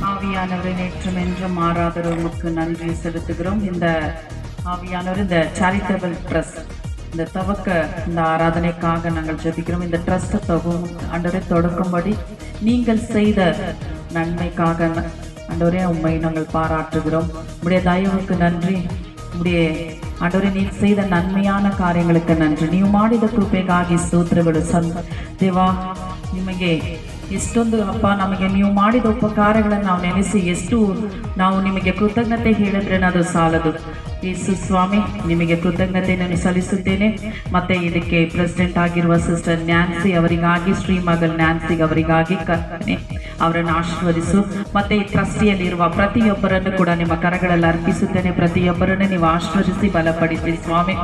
ஆவியானவரை நேற்றும் என்றும் மாறாதவர்களுக்கு நன்றி செலுத்துகிறோம். இந்த ஆவியானவர் இந்த சேரிட்டபிள் ட்ரஸ்ட் இந்த துவக்க இந்த ஆராதனைக்காக நாங்கள் ஜெபிக்கிறோம். இந்த ட்ரஸ்ட் ஆண்டவரை தொடக்கும்படி நீங்கள் செய்த நன்மைக்காக ஆண்டவரே உண்மை நாங்கள் பாராட்டுகிறோம். உடைய தயவுக்கு நன்றி. உடைய ಆಂಡವರೇ ನೀವು செய்த ನನ್ಮೆಯಾನ ಕಾರ್ಯಗಳಿಗೆ ನನ್ರಿ. ನೀವು ಮಾಡಿದ ಕೃಪೆಗಾಗಿ ಸ್ತೋತ್ರಗಳು ದೇವಾ. ನಿಮಗೆ ಎಷ್ಟೊಂದು ಅಪ್ಪ ನಮಗೆ ನೀವು ಮಾಡಿದ ಉಪಕಾರಗಳನ್ನು ನಾವು ನೆನೆಸಿ ಎಷ್ಟು ನಾವು ನಿಮಗೆ ಕೃತಜ್ಞತೆ ಹೇಳಿದ್ರೆ ಅದು ಸಾಲದು. ಯೇಸು ಸ್ವಾಮಿ ನಿಮಗೆ ಕೃತಜ್ಞತೆಯನ್ನು ಸಲ್ಲಿಸುತ್ತೇನೆ. ಮತ್ತೆ ಇದಕ್ಕೆ ಪ್ರೆಸಿಡೆಂಟ್ ಆಗಿರುವ ಸಿಸ್ಟರ್ ನ್ಯಾನ್ಸಿ ಅವರಿಗಾಗಿ, ಶ್ರೀಮಗಲ್ ನ್ಯಾನ್ಸಿ ಅವರಿಗಾಗಿ ಕರ್ತನೆ ಅವರನ್ನು ಆಶೀರ್ವದಿಸು. ಮತ್ತೆ ಈ ಟ್ರಸ್ಟಿಯಲ್ಲಿರುವ ಪ್ರತಿಯೊಬ್ಬರನ್ನು ಕೂಡ ನಿಮ್ಮ ಕರಗಳಲ್ಲಿ ಅರ್ಪಿಸುತ್ತೇನೆ. ಪ್ರತಿಯೊಬ್ಬರನ್ನು ನೀವು ಆಶೀರ್ವದಿಸಿ ಬಲಪಡಿಸಿ ಸ್ವಾಮಿ.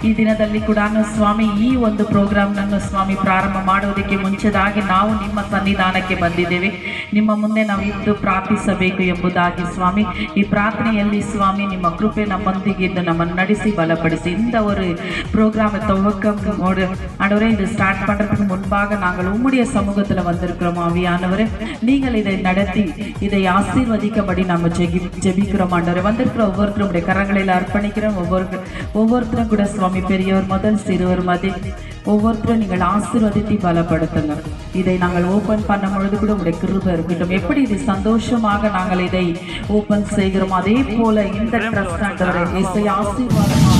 ಈ ದಿನದಲ್ಲಿ ಕೂಡ ಸ್ವಾಮಿ ಈ ಒಂದು ಪ್ರೋಗ್ರಾಮ್ನನ್ನು ಸ್ವಾಮಿ ಪ್ರಾರಂಭ ಮಾಡುವುದಕ್ಕೆ ಮುಂಚೆದಾಗಿ ನಾವು ನಿಮ್ಮ ಸನ್ನಿಧಾನಕ್ಕೆ ಬಂದಿದ್ದೇವೆ. ನಿಮ್ಮ ಮುಂದೆ ನಾವು ಇದ್ದು ಪ್ರಾರ್ಥಿಸಬೇಕು ಎಂಬುದಾಗಿ ಸ್ವಾಮಿ. ಈ ಪ್ರಾರ್ಥನೆಯಲ್ಲಿ ಸ್ವಾಮಿ ನಿಮ್ಮ ಕೃಪೆ ನಮ್ಮೊಂದಿಗೆ ಇದ್ದು ನಮ್ಮನ್ನು ನಡೆಸಿ பலப்படுத்தி இந்த ஒரு ப்ரோக்ராமை துவக்கம் ஆண்டவரே இது ஸ்டார்ட் பண்றதுக்கு முன்பாக நாங்கள் உம்முடைய சமூகத்தில் வந்திருக்கிறோம். ஆவியானவரே நீங்கள் இதை நடத்தி இதை ஆசீர்வதிக்கபடி நம்ம ஜெபிக்கிறோம். ஆண்டவரே வந்திருக்கிற ஒவ்வொருத்தரும் உடைய கரங்களில் அர்ப்பணிக்கிறோம். ஒவ்வொருத்தரும் கூட சுவாமி பெரியவர் முதல் சிறுவர் மதி ஒவ்வொருத்தரும் நீங்கள் ஆசீர்வதித்து பலப்படுத்துங்க. இதை நாங்கள் ஓபன் பண்ணும் பொழுது கூட உடைய கிருபை இருக்கட்டும். எப்படி இது சந்தோஷமாக நாங்கள் இதை ஓபன் செய்கிறோம் அதே போல இந்த ட்ரஸ்ட் ஆண்டவரே இசை ஆசீர்வாதமாக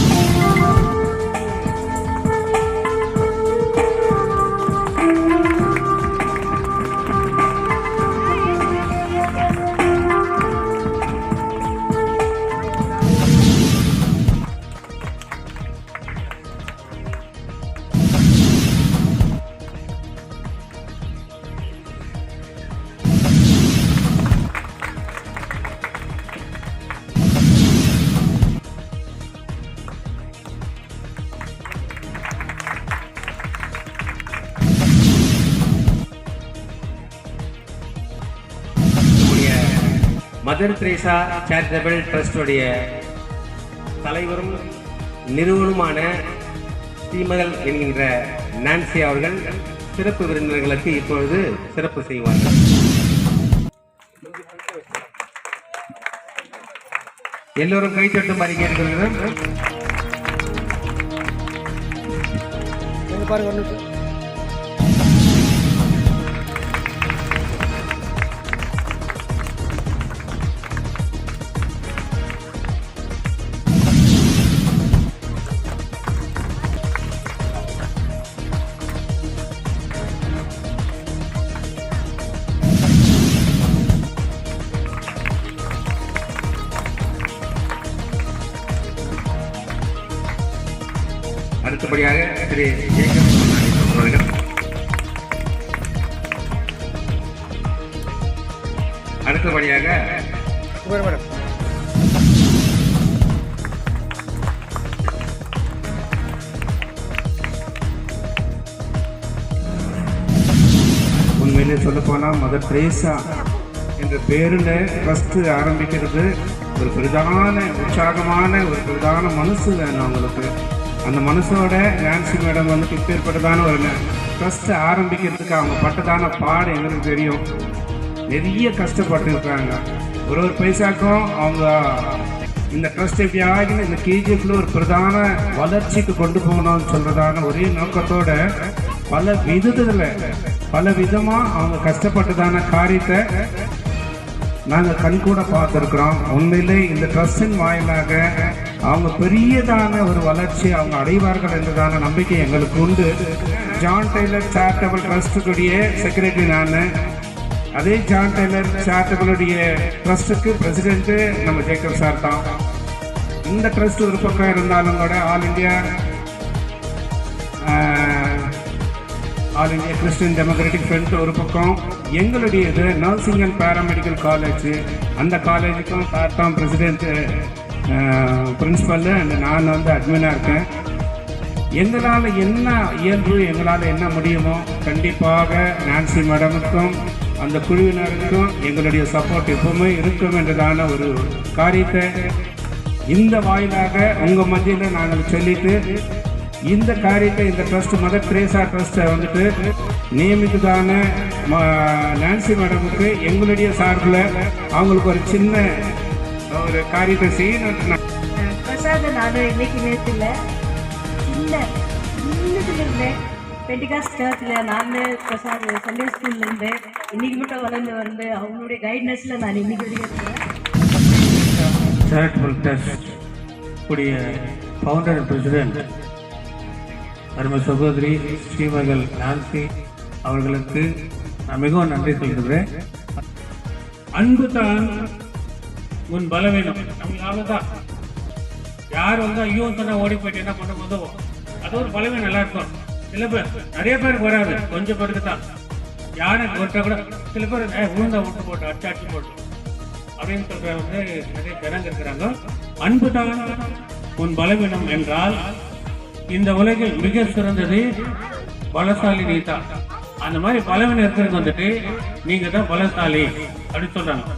மதர் தெரேசா சேரிட்டபிள் ட்ரஸ்டுடைய தலைவரும் நிறுவனருமான ஸ்ரீமகள் என்கின்ற நான்சி அவர்கள் சிறப்பு விருந்தினர்களுக்கு இப்பொழுது சிறப்பு செய்வார்கள். எல்லோரும் கைத்தட்டும் மாதிரி கேட்கிறோம். அடுத்தபடியாக திரு ஜேக்கப் அவர்கள், அடுத்தபடியாக உண்மையிலே சொல்ல போனால் மதர் தெரேசா என்ற பேரில் ட்ரஸ்ட் ஆரம்பிக்கிறது ஒரு பிரதான உற்சாகமான ஒரு பிரதான மனசு வேணும் அவங்களுக்கு. அந்த மனசோட நான்சி மேடம் வந்து இப்பேற்பட்டதான ஒரு ட்ரஸ்ட்டை ஆரம்பிக்கிறதுக்கு அவங்க பட்டதான பாடு எங்களுக்கு தெரியும். நிறைய கஷ்டப்பட்டு இருக்காங்க. ஒரு பைசாக்கும் அவங்க இந்த ட்ரஸ்ட் எப்படியாகி இந்த கேஜிஎஃப்ல ஒரு பிரதான வளர்ச்சிக்கு கொண்டு போகணும்னு சொல்றதான ஒரே நோக்கத்தோட பல விதமாக அவங்க கஷ்டப்பட்டதான காரியத்தை நாங்கள் கண்கூட பார்த்துருக்குறோம். உண்மையிலே இந்த ட்ரஸ்டின் வாயிலாக அவங்க பெரியதான ஒரு வளர்ச்சி அவங்க அடைவார்கள் என்றதான நம்பிக்கை எங்களுக்கு உண்டு. ஜான் டெய்லர் சேரிட்டபிள் ட்ரஸ்ட்டுடைய செக்ரட்டரி நான். அதே ஜான் டெய்லர் சேரிட்டபிளுடைய ட்ரஸ்ட்டுக்கு பிரசிடென்ட்டு நம்ம ஜேக்கப் சார் தான். இந்த ட்ரஸ்ட் ஒரு பக்கம் இருந்தாலும் கூட all India Christian democratic front ஒரு பக்கம், எங்களுடையது நர்சிங் அண்ட் பேராமெடிக்கல் காலேஜ். அந்த காலேஜுக்கும் சார் தான் பிரசிடென்ட் பிரின்சிபல், அண்ட் நான் வந்து அட்மினாக இருக்கேன். எங்களால் என்ன இயல்பு, எங்களால் என்ன முடியுமோ கண்டிப்பாக நான்சி மேடமுக்கும் அந்த குழுவினருக்கும் எங்களுடைய சப்போர்ட் எப்பவுமே இருக்கும் என்றதான ஒரு காரியத்தை இந்த வாயிலாக உங்கள் மத்தியில் நாங்கள் சொல்லிட்டு இந்த காரியத்தை இந்த ட்ரஸ்ட் மதர் தெரேசா ட்ரஸ்ட்டை வந்துட்டு நியமித்ததான நான்சி மேடமுக்கு எங்களுடைய சார்பில் அவங்களுக்கு ஒரு சின்ன ஒரு காரியத்தை செய்யணும். பிரசாத் நான் இன்னைக்கு நேற்று இல்லை சின்னதுல இருந்தேன் பெண்டிகாஸ்ட் சர்ச்சில் நான் பிரசாத் சண்டே ஸ்கூல்ல இருந்தேன். இன்னைக்கு மட்டும் வளர்ந்து வந்து அவங்களுடைய கைட்னஸில் நான் இன்னைக்கு வரைக்கும் இருக்கிறேன். சேரிட்டபிள் ட்ரஸ்ட் உடைய ஃபவுண்டர் அண்ட் பிரசிடென்ட் அருமை சகோதரி ஸ்ரீமகள் நான்சி அவர்களுக்கு நான் மிகவும் நன்றி சொல்கிறேன். அன்பு தான் உன் பலவீனம். நம்மளால தான் யார் வந்து ஐயோ சொன்னா ஓடி போயிட்டு என்ன பண்ண உதவும், அது ஒரு பலவீனம். நல்லா இருக்கும். சில பேர், நிறைய பேருக்கு வராது, கொஞ்சம் பேருக்கு தான். யாரும் ஒருத்தா கூட சில பேர் விழுந்தா விட்டு போட்டு அடிச்சு போட்டு அப்படின்னு சொல்ற வந்து நிறைய ஜனங்க இருக்கிறாங்க. அன்பு தான் உன் பலவீனம் என்றால் இந்த உலகில் மிக சிறந்தது பலசாலி நீ தான். அந்த மாதிரி பலவீனம் இருக்கிறது வந்துட்டு நீங்க தான் பலசாலி அப்படின்னு சொல்றாங்க.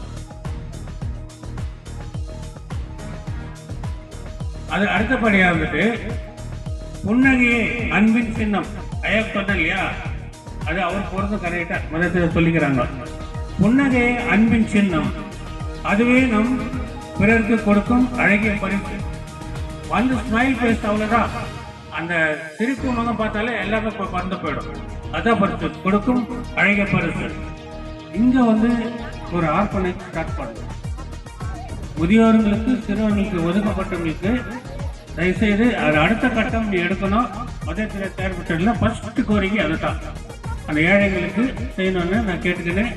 அது அடுத்தபடியா வந்துட்டு புன்னகையே அன்பின் சின்னம். ஐயா சொன்ன இல்லையா, அது அவர் பொறுத்து கரெக்டா மதத்தை சொல்லிக்கிறாங்க. புன்னகையே அன்பின் சின்னம், அதுவே நம் பிறருக்கு கொடுக்கும் அழகிய பரிசு. வந்து ஸ்மைல் பேஸ் அவ்வளவுதான். அந்த சிரிப்பு முகம் பார்த்தாலே எல்லாமே பறந்து போயிடும். அதான் பரிசு, கொடுக்கும் அழகிய பரிசு. இங்க வந்து ஒரு ஆர்பனேஜ் ஸ்டார்ட் பண்ணும். முதியோர்களுக்கு சிறுவர்களுக்கு ஒதுக்கப்பட்டவங்களுக்கு தயவுசெய்து அது அடுத்த கட்டம் நீ எடுக்கணும். மதத்தில் செயல்பட்டதுல ஃபர்ஸ்ட் கோரிக்கை அதுதான், அந்த ஏழைகளுக்கு செய்யணும்னு நான் கேட்டுக்கினேன்.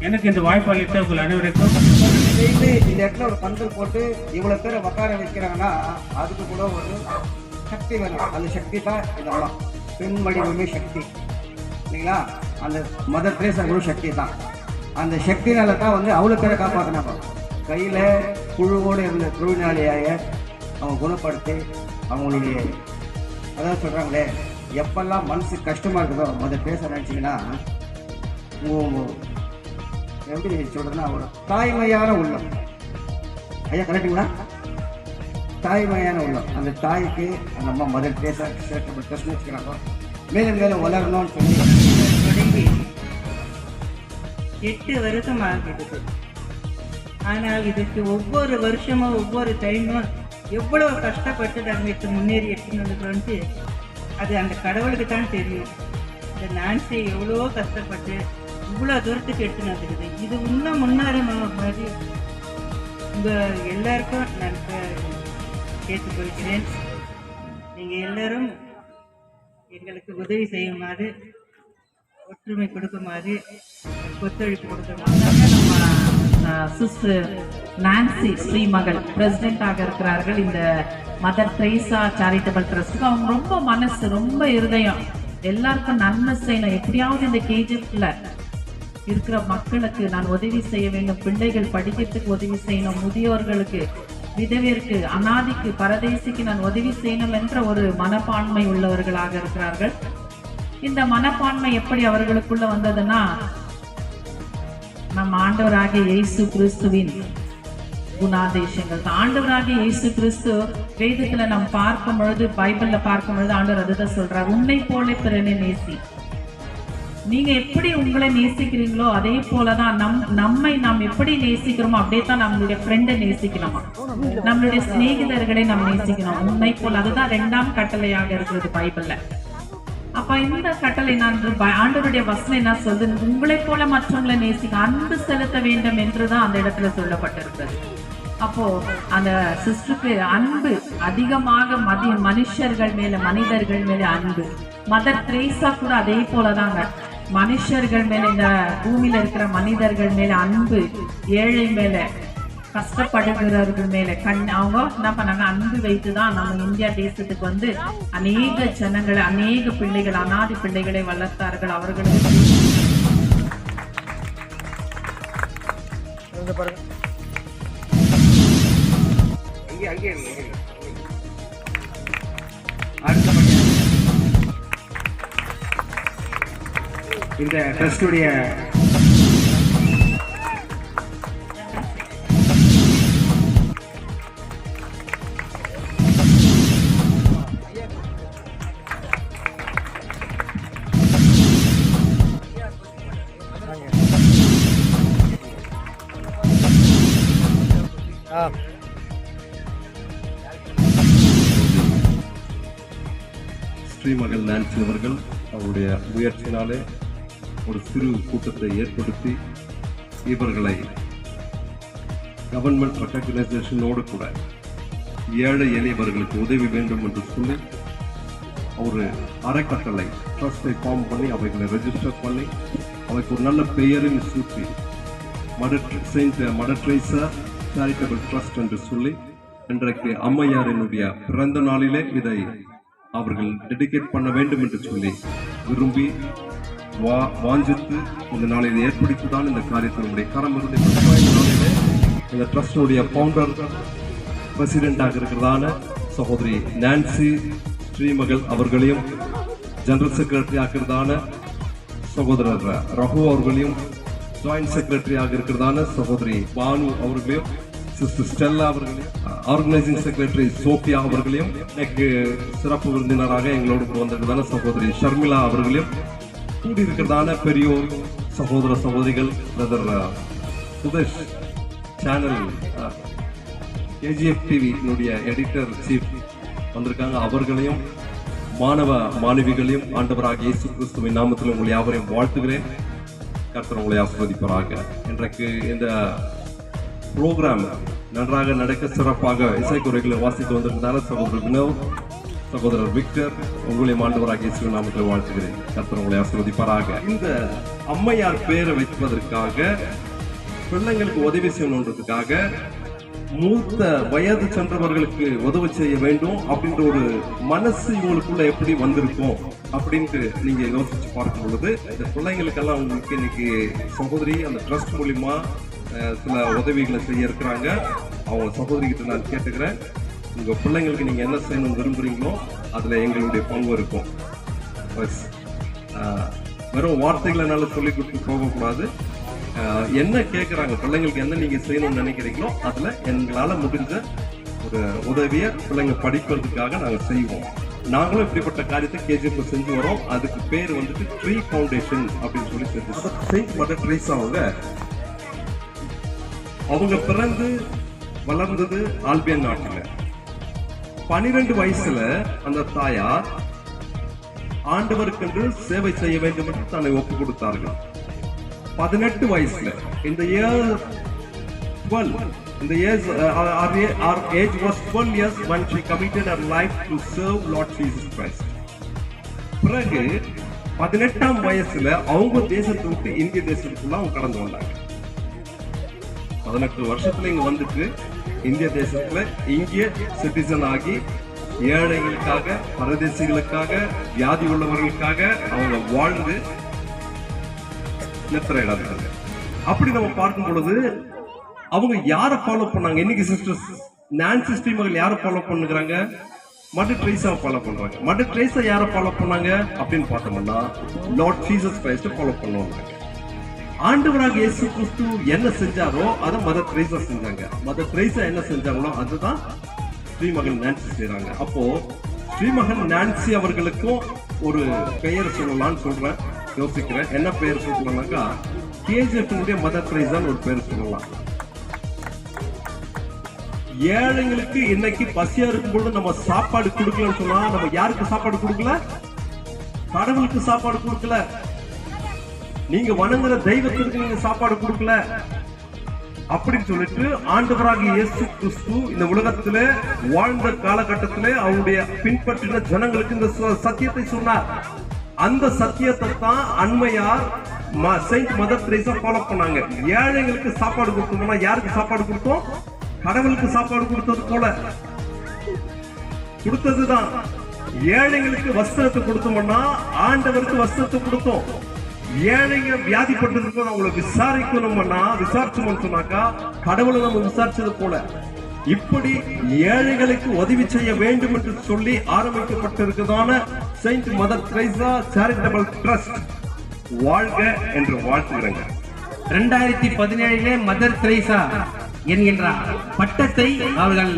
எனக்கு இந்த வாய்ப்பு அளித்த உங்கள் அனைவருக்கும் செய்து இந்த இடத்துல ஒரு பந்தல் போட்டு இவ்வளோ பேரை உட்கார வைக்கிறாங்கன்னா அதுக்கு கூட ஒரு சக்தி வேணும். அந்த சக்தி தான் இதெல்லாம் பெண்மணி உரிமை சக்தி இல்லைங்களா. அந்த மதர் தெரேசா கூட சக்தி தான். அந்த சக்தினால தான் வந்து அவ்வளோ பேரை காப்பாற்றினாங்க. கையில் குழுவோடு இருந்த தொழிலாளியாக அவங்க குணப்படுத்தி அவங்களுடைய அதாவது சொல்கிறாங்களே, எப்பெல்லாம் மனசு கஷ்டமாக இருக்குதோ மதர் தெரேசா நினச்சிங்கன்னா எப்படி சொல்றதுன்னா ஒரு தாய்மையான உள்ளம். ஐயா கரெக்டுங்களா? தாய்மையான உள்ளம். அந்த தாய்க்கு அந்த அம்மா மதர் தெரேசா சேரிட்டபிள் ட்ரஸ்ட் வச்சுக்கிறாங்க. மேலும் மேலும் வளரணும்னு சொல்லி தொடங்கி 8 வருஷம் ஆகிடுது. ஆனால் இதுக்கு ஒவ்வொரு வருஷமும் ஒவ்வொரு டைமும் எவ்வளவு கஷ்டப்பட்டு நாங்கள் முன்னேறி எடுத்துன்னு வந்துட்டு அது அந்த கடவுளுக்கு தான் தெரியும். இந்த நான்சி எவ்வளோ கஷ்டப்பட்டு இவ்வளோ தூரத்துக்கு எடுத்துன்னு வந்துருக்குது. இது இன்னும் முன்னேற மாதிரி உங்கள் எல்லாருக்கும் நான் கேட்டுக்கொள்கிறேன். நீங்கள் எல்லாரும் எங்களுக்கு உதவி செய்யுமாறு, ஒற்றுமை கொடுக்குமாறு, ஒத்துழைப்பு கொடுக்குமாறு. நம்ம சிஸ்டர் நான்சி ஸ்ரீமகள் பிரசிடென்டாக இருக்கிறார்கள் இந்த மதர் தெரேசா சேரிட்டபிள் ட்ரஸ்ட்டுக்கு. அவங்க ரொம்ப மனசு, ரொம்ப இருதயம், எல்லாருக்கும் நன்மை செய்யணும். எப்படியாவது இந்த கேஜிஎஃப்ல இருக்கிற மக்களுக்கு நான் உதவி செய்ய வேண்டும், பிள்ளைகள் படிக்கிறதுக்கு உதவி செய்யணும், முதியோர்களுக்கு, விதவியருக்கு, அனாதிக்கு, பரதேசிக்கு நான் உதவி செய்யணும் என்ற ஒரு மனப்பான்மை உள்ளவர்களாக இருக்கிறார்கள். இந்த மனப்பான்மை எப்படி அவர்களுக்குள்ள வந்ததுன்னா, நம் ஆண்டவராகிய இயேசு கிறிஸ்துவின் குணாதேசங்கள். ஆண்டவராகிய இயேசு கிறிஸ்து வேதத்துல நாம் பார்க்கும் பொழுது, பைபிள்ல பார்க்கும் பொழுது ஆண்டவர் அதுதான் சொல்றார், உன்னை போல பிறனை நேசி. நீங்க எப்படி உங்களை நேசிக்கிறீங்களோ அதே போலதான் நம்மை நாம் எப்படி நேசிக்கிறோமோ அப்படியே தான் நம்மளுடைய ஃப்ரெண்டை நேசிக்கணுமா, நம்மளுடைய சிநேகிதர்களை நாம் நேசிக்கணும் உண்மை போல. அதுதான் 2ஆம் கட்டளையாக இருக்கிறது பைபிள்ல. அப்ப இந்த கட்டளை நான் ஆண்டவருடைய வசனம் என்ன சொல்றது, உங்களை போல மற்றவங்களை நேசிக்க, அன்பு செலுத்த வேண்டும் என்றுதான் அந்த இடத்துல சொல்லப்பட்டிருக்கிறது. அப்போ அந்த சிஸ்டருக்கு அன்பு அதிகமாக, மனுஷர்கள் மேல, மனிதர்கள் மேல அன்பு. மதர் தெரேசா கூட அதே போலதாங்க, மனுஷர்கள் மேல, இந்த பூமியில இருக்கிற மனிதர்கள் மேல அன்பு, ஏழை மேல, கஷ்டப்படுகிறவர்கள் மேல அவங்க என்ன பண்ணாங்க, அன்பு வைத்துதான் நம்ம இந்தியா தேசத்துக்கு வந்து அநேக ஜனங்களை, அநேக பிள்ளைகள், அனாதி பிள்ளைகளை வளர்த்தார்கள். அவர்களுக்கு இந்த ட்ரஸ்டுடைய ஸ்ரீமகள் நான்சி அவர்கள் அவருடைய முயற்சியினாலே ஒரு சிறு கூட்டத்தை ஏற்படுத்தி இவர்களை கவர்மெண்ட் ரெக்கக்னைசேஷனோடு கூட ஏழை எளியவர்களுக்கு உதவி வேண்டும் என்று சொல்லி ஒரு அறக்கட்டளை ட்ரஸ்டை ஃபார்ம் பண்ணி அவைகளை ரெஜிஸ்டர் பண்ணி அவைக்கு ஒரு நல்ல பெயரின் சூட்டி மதர் ட்ரீசா சேரிட்டபிள் ட்ரஸ்ட் என்று சொல்லி இன்றைக்கு அம்மையாரினுடைய பிறந்த நாளிலே இதை அவர்கள் டெடிகேட் பண்ண வேண்டும் என்று சொல்லி விரும்பி வாஞ்சித்து இந்த நாளில் ஏற்படுத்திதான் இந்த காரியத்தினுடைய கரமருடைய நாளிலே இந்த ட்ரஸ்டுடைய ஃபவுண்டர் பிரசிடென்டாக இருக்கிறதான சகோதரி நான்சி ஸ்ரீமகள் அவர்களையும் ஜெனரல் செக்ரட்டரி ஆகிறதான சகோதரர் ரகு அவர்களையும் ஜாயிண்ட் செக்ரட்டரியாக இருக்கிறதான சகோதரி பானு அவர்களையும் சிஸ்டர் ஸ்டெல்லா அவர்களையும் ஆர்கனைசிங் செக்ரட்டரி சோபியா அவர்களையும் எனக்கு சிறப்பு விருந்தினராக எங்களோடு வந்திருக்கிறதான சகோதரி ஷர்மிளா அவர்களையும் கூடியிருக்கிறதான பெரியோர் சகோதர சகோதரிகள் பிரதர் சுதேஷ் சேனல் கேஜிஎஃப் டிவியினுடைய எடிட்டர் சீஃப் வந்திருக்காங்க அவர்களையும் மாணவ மாணவிகளையும் ஆண்டவராக இயேசு கிறிஸ்துவின் நாமத்தில் உங்களை யாவரையும் வாழ்த்துகிறேன். கர்த்தர் உங்களை ஆசீர்வதிப்பாராக. இன்றைக்கு இந்த ப்ரோக்ராம் நன்றாக நடக்க சிறப்பாக இசைக்குறைகளை வாசித்து வந்திருந்தால சகோதரர் வினோவ் சகோதரர் விக்டர் உங்களையும் ஆண்டவராக இயேசுவின் நாமத்தில் வாழ்த்துகிறேன். கர்த்தர் உங்களை ஆசீர்வதிப்பாராக. இந்த அம்மையார் பேரை வைப்பதற்காக பிள்ளைங்களுக்கு உதவி செய்யணுன்றதுக்காக மூத்த வயது சென்றவர்களுக்கு உதவி செய்ய வேண்டும் அப்படின்ற ஒரு மனசு இவங்களுக்குள்ள எப்படி வந்திருக்கும் அப்படின்ட்டு நீங்க யோசிச்சு பார்க்கும் பொழுது இந்த பிள்ளைங்களுக்கெல்லாம் உங்களுக்கு இன்னைக்கு சகோதரி அந்த ட்ரஸ்ட் மூலியமா சில உதவிகளை செய்ய இருக்கிறாங்க. அவங்க சகோதரி கிட்ட நான் கேட்டுக்கிறேன், உங்க பிள்ளைங்களுக்கு நீங்க என்ன செய்யணும்னு விரும்புறீங்களோ அதுல எங்களுடைய பங்கு இருக்கும். வெறும் வார்த்தைகளை சொல்லி கொடுத்து போகக்கூடாது. என்ன கேட்குறாங்க பிள்ளைங்களுக்கு என்ன நீங்க செய்யணும்னு நினைக்கிறீங்களோ அதுல எங்களால முடிஞ்ச ஒரு உதவியை பிள்ளைங்க படிக்கிறதுக்காக நாங்க செய்வோம். நாங்களும் இப்படிப்பட்ட காரியத்தை கேஜிஎஃப்ல செஞ்சு வரோம். அதுக்கு பேர் வந்துட்டு ட்ரீ ஃபவுண்டேஷன் அப்படின்னு சொல்லி செஞ்சு செயின்ட் மதர் ட்ரீசா அவங்க பிறந்து வளர்ந்தது ஆல்பியன் நாட்டில். 12 வயசுல அந்த தாயார் ஆண்டவருக்கென்று சேவை செய்ய வேண்டும் என்று தன்னை ஒப்பு கொடுத்தார்கள். 18 வயசுல இந்த year 12 in the years our age was 12 years when she committed her life to serve Lord Jesus Christ. பிறகு 18ஆம் வயசுல அவங்க தேசத்தை விட்டு இந்திய தேசத்துக்குள்ள அவங்க கடந்து வந்தாங்க. 18 வருஷத்துல இங்க வந்துட்டு இந்திய தேசத்துல இந்திய சிட்டிசன் ஆகி ஏழைகளுக்காக பரதேசிகளுக்காக வியாதி உள்ளவர்களுக்காக அவங்க வாழ்ந்து நித்திரையிடாங்க. அப்படி நம்ம பார்க்கும் பொழுது அவங்க யாரை ஃபாலோ பண்ணாங்க? இன்னைக்கு சிஸ்டர்ஸ் நான்சி ஸ்ரீமகள் யாரை ஃபாலோ பண்ணுறாங்க? மதர் ட்ரீசாவை ஃபாலோ பண்றாங்க. மதர் ட்ரீசா யாரை ஃபாலோ பண்ணாங்க அப்படின்னு பார்த்தோம்னா லார்ட் ஜீசஸ் கிரைஸ்ட ஃபாலோ பண்ணுவாங்க. ஆண்டவராக இயேசு கிறிஸ்து என்ன செஞ்சாரோ அதை மதர் ட்ரீசா செஞ்சாங்க. மதர் ட்ரீசா என்ன செஞ்சாங்களோ அதுதான் ஸ்ரீமகன் நான்சி செய்யறாங்க. அப்போ ஸ்ரீமகன் நான்சி அவர்களுக்கும் ஒரு பெயர் சொல்லலாம்னு சொல்றேன், யோசிக்கிறேன். என்ன பெயர் சொல்லலாம்னாக்கா கேஜிஎஃப் மதர் ட்ரீசான்னு ஒரு பெயர் சொல்லலாம். ஏழைங்களுக்கு இன்னைக்கு பசியா இருக்கும்போது நம்ம சாப்பாடு கொடுக்கலன்னு சொன்னா நம்ம யாருக்கு சாப்பாடு கொடுக்கல? கடவுளுக்கு சாப்பாடு கொடுக்கல. நீங்க வணங்குற தெய்வத்திற்கு நீங்க சாப்பாடு கொடுக்கல அப்படின்னு சொல்லிட்டு ஆண்டவராக இயேசு கிறிஸ்து இந்த உலகத்திலே வாழ்ந்த காலகட்டத்திலே அவருடைய பின்பற்றின ஜனங்களுக்கு இந்த சத்தியத்தை சொன்னார். அந்த சத்தியத்தை தான் அண்மையார் செயின்ட் மதர் தெரேசா ஃபாலோ பண்ணாங்க. ஏழைங்களுக்கு சாப்பாடு கொடுத்தோம்னா யாருக்கு சாப்பாடு கொடுத்தோம்? கடவுளுக்கு சாப்பாடு கொடுத்தது போல கொடுத்ததுதான். ஏழைங்களுக்கு வஸ்திரத்தை கொடுத்தோம்னா ஆண்டவருக்கு வஸ்திரத்தை கொடுத்தோம். ஏழைங்க வியாதிப்பட்டு அவங்களை விசாரிக்கணும்னா விசாரிச்சோம்னு சொன்னாக்கா கடவுளை நம்ம விசாரிச்சது போல இப்படி ஏழைகளுக்கு உதவி செய்ய வேண்டும் என்று சொல்லி ஆரம்பிக்கப்பட்டிருக்கிறதான saint mother Teresa charitable trust வாழ்க என்று வாழ்த்துகிறேங்க. 2017 மதர் தெரேசா என்கின்ற பட்டத்தை அவர்கள்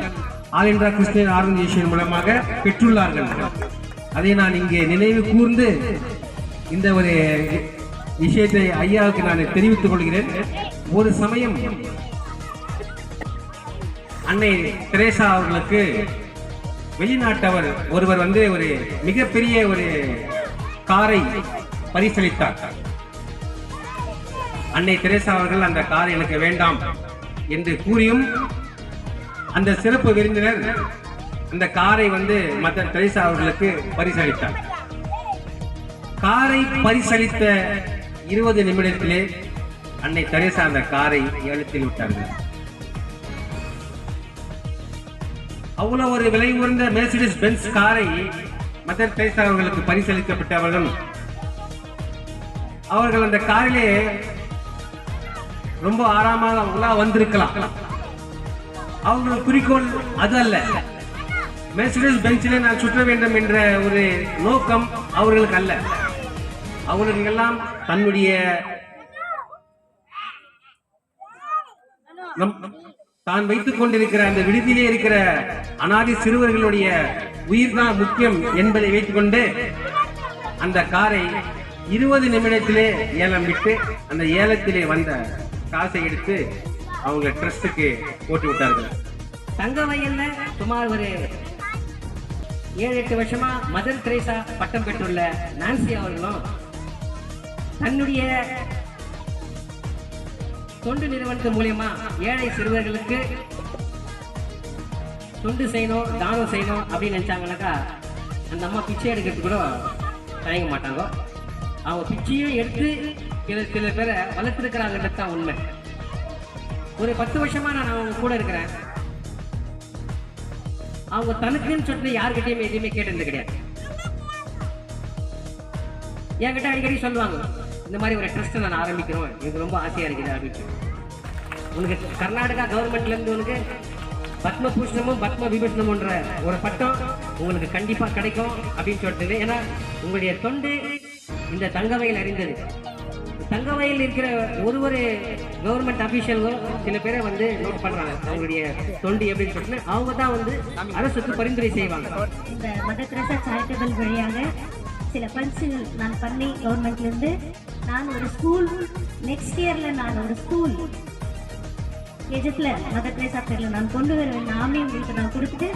ஆல் இந்தியா கிறிஸ்டியன் ஆர்கனைசேஷன் மூலமாக பெற்றுள்ளார்கள். அதை நான் இங்கே நினைவு கூர்ந்து இந்த ஒரு விஷயத்தை ஐயாவுக்கு நான் தெரிவித்துக் கொள்கிறேன். ஒரு சமயம் அன்னை தெரேசா அவர்களுக்கு வெளிநாட்டவர் ஒருவர் வந்து ஒரு மிகப்பெரிய ஒரு காரை பரிசளித்தார். அன்னை தெரேசா அவர்கள் அந்த கார் எனக்கு வேண்டாம் என்று கூறியும் அந்த சிறப்பு விருந்தினர் அந்த காரை வந்து மதர் தெரேசா அவர்களுக்கு பரிசளித்தார். காரை பரிசளித்த 20 நிமிடத்திலே அன்னை தெரேசா அந்த காரை ஏலத்தில் விட்டார்கள். அவ்வளவு ஒரு விலை உயர்ந்த மெர்சிடிஸ் பென்ஸ் காரை மதர் தெரேசா அவர்களுக்கு பரிசளிக்கப்பட்டவர்கள் அவர்கள் அந்த காரிலே ரொம்ப ஆறாமாக உலா வந்திருக்கலாம். அவர்கள் குறிக்கோள் அது அல்ல. மெர்சிடிஸ் பென்ஸிலே நான் சுற்ற வேண்டும் என்ற ஒரு நோக்கம் அவர்களுக்கு அல்ல. அவர்கள் எல்லாம் தன்னுடைய தான் வைத்துக் கொண்டிருக்கிற அந்த விடுதியிலே இருக்கிற அனாதை சிறுவர்களுடைய உயிர் தான் முக்கியம் என்பதை வைத்துக் கொண்டு அந்த காரை 20 நிமிடத்திலே ஏலம் விட்டு அந்த ஏலத்திலே வந்த காசை எடுத்து அவங்க ட்ரஸ்டுக்கு போட்டு விட்டார்கள். தங்க வயல்ல சுமார் ஒரு 7-8 வருஷமா மதர் தெரேசா பட்டம் பெற்றுள்ள நான்சி அவர்களும் தன்னுடைய தொண்டு நிறுவனத்தின் மூலியமா ஏழை சிறுவர்களுக்கு தொண்டு செய்யணும், தானம் செய்யணும் அப்படின்னு நினைச்சாங்கன்னாக்கா அந்த அம்மா பிச்சை எடுக்கிறது கூட தயங்க மாட்டாங்க. அவங்க பிச்சையும் எடுத்து சில பேரை வளர்த்துருக்கிறாங்கன்றது தான் உண்மை. ஒரு 10 வருஷமா நான் அவங்க கூட இருக்கிறேன். அவங்க தனக்குன்னு சொல்லிட்டு யாருக்கிட்டையுமே எதுவுமே கேட்டது கிடையாது. என்கிட்ட அடிக்கடி சொல்லுவாங்க, இந்த மாதிரி ஒரு ட்ரஸ்ட் நான் ஆரம்பிக்கிறோம், எனக்கு ரொம்ப ஆசையா இருக்குது அப்படின்னு. உனக்கு கர்நாடகா கவர்மெண்ட்ல இருந்து உனக்கு பத்ம பூஷணமும் பத்ம விபூஷணம்ன்ற ஒரு பட்டம் உங்களுக்கு கண்டிப்பா கிடைக்கும் அப்படின்னு சொல்லிட்டு. ஏன்னா உங்களுடைய தொண்டு இந்த தங்கவயல் அறிந்தது. தங்கவயல் இருக்கிற ஒரு கவர்மெண்ட் அபிஷியல்களும் சில பேரை வந்து நோட் பண்றாங்க அவங்களுடைய தொண்டு எப்படின்னு சொல்லிட்டு. அவங்க தான் வந்து அரசுக்கு பரிந்துரை செய்வாங்க. இந்த மதர் தெரேசா சேரிட்டபிள் வழியாக சில பரிசுகள் நான் பண்ணி கவர்மெண்ட்லேருந்து நான் ஒரு ஸ்கூல் நெக்ஸ்ட் இயரில் நான் ஒரு ஸ்கூல் எஜத்தில் மதர் தெரேசா பேரில் நான் கொண்டு வருவேன். நாமே உங்களுக்கு நான் கொடுத்துட்டு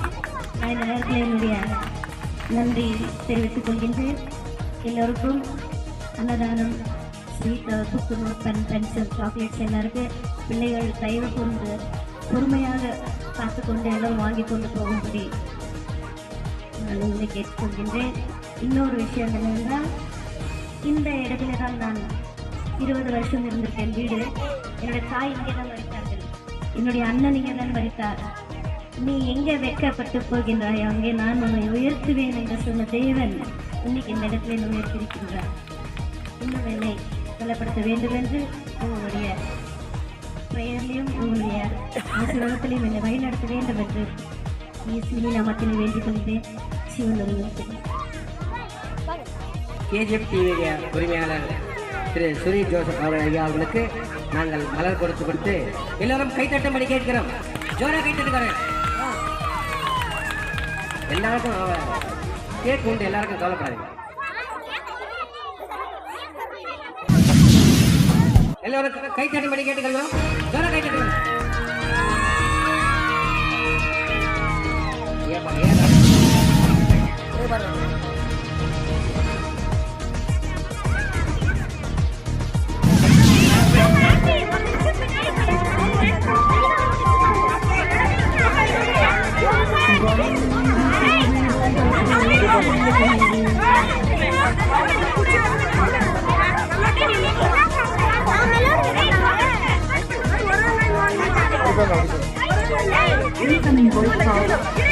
நான் இந்த நேரத்தில் என்னுடைய நன்றி தெரிவித்துக் கொள்கின்றேன். எல்லோருக்கும் அன்னதானம், sweet, book, note, pen, pencil, chocolates எல்லாருக்கும் பிள்ளைகள் தயவு கொண்டு பொறுமையாக காத்துக்கொண்டு எல்லாம் வாங்கி கொண்டு போகும்படி நான் உங்களை கேட்டுக்கொள்கின்றேன். இன்னொரு விஷயம் என்னவென்றால், இந்த இடத்துல தான் நான் 20 வருஷம் இருந்திருக்கேன். வீடு என்னுடைய தாய் இங்கே தான் மறித்தார்கள், என்னுடைய அண்ணன் இங்கே தான் மறித்தார். நீ எங்கே வெட்கப்பட்டு போகின்றாய், அங்கே நான் உன்னை உயர்த்துவேன் என்று சொன்ன தேவன் இன்னைக்கு இந்த இடத்துல என்னை உயர்த்திருக்கின்றார். இன்னும் என்னை கொல்லப்படுத்த வேண்டும் என்று உங்களுடைய பெயர்லையும் உங்களுடைய ஆசீர்வாதத்திலையும் என்னை வழிநடத்த வேண்டும் என்று இயேசுவின் நாமத்தில் வேண்டிக் கொள்கிறேன். சிவன் கேஜிஎஃப் டிவியுடைய உரிமையாளர் திரு சுரி ஜோசப் ஐயா அவர்களுக்கு நாங்கள் மலர் கொடுத்து எல்லாரும் கைத்தட்டும்படி கேட்கிறோம். ஜோரா கைத்தட்டுக்கிறேன். எல்லாருக்கும் கேக் உண்டு, எல்லாருக்கும் கவலைப்படாதீங்க. எல்லாரும் கைத்தட்டும்படி கேட்டுக்கிறோம். ஜோரா கைத்தட்டுக்கிறோம். Incoming voice call.